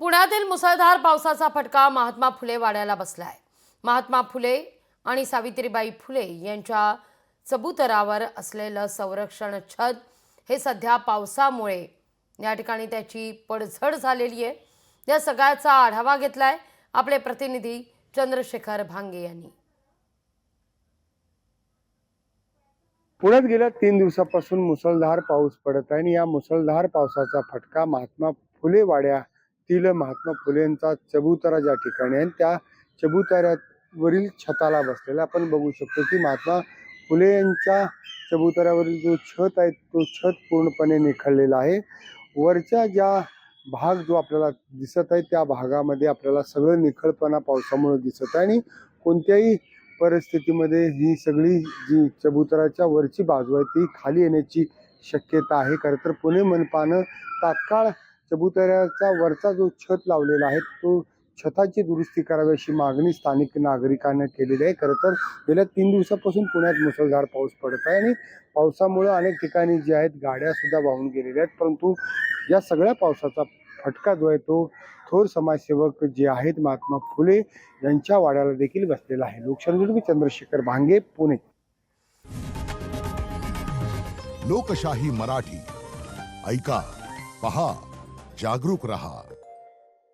पुण्यातील मुसळधार पावसाचा फटका महात्मा फुले वाड्याला बसलाय। महात्मा फुले आणि सावित्रीबाई फुले यांच्या चबुतरावर असलेलं संरक्षण छत हे सध्या पावसामुळे या ठिकाणी त्याची पडझड झालेली आहे। या सगळ्याचा आढावा घेतलाय आपले प्रतिनिधी चंद्रशेखर भांगे यांनी। पुण्यात गेल्या 3 दिवसापासून मुसळधार पाऊस पडत आहे आणि या मुसळधार पावसाचा फटका महात्मा फुले वाड्यातील महात्मा फुलेंचा चबुतरा ज्या ठिकाणी आहे त्या चबुतऱ्यावरील छताला बसलेला आपण बघू शकतो की महात्मा फुले यांच्या चबुतऱ्यावरील जो छत आहे तो छत पूर्णपणे निखळलेला आहे। वरच्या ज्या भाग जो आपल्याला दिसत आहे त्या भागामध्ये आपल्याला सगळं निखळपणा पावसामुळे दिसत आहे आणि कोणत्याही परिस्थितीमध्ये ही सगळी जी चबुतराच्या वरची बाजू आहे ती खाली येण्याची शक्यता आहे। खरं तर पुणे मनपानं तात्काळ चबुतऱ्याचा वरचा जो छत लावलेला आहे तो छताची दुरुस्ती करावी अशी मागणी स्थानिक नागरिकांना केलेली आहे। खरं तर गेल्या 3 दिवसापासून पुण्यात मुसळधार पाऊस पडत आहे आणि पावसामुळे अनेक ठिकाणी जे आहेत गाड्या सुद्धा वाहून गेलेल्या आहेत, परंतु या सगळ्या पावसाचा फटका जो आहे तो थोर समाजसेवक जे आहेत महात्मा फुले यांच्या वाड्याला देखील बसलेला आहे। लोकशाहीसाठी चंद्रशेखर भांगे, पुणे। लोकशाही मराठी ऐका, पहा, जागरूक रहा।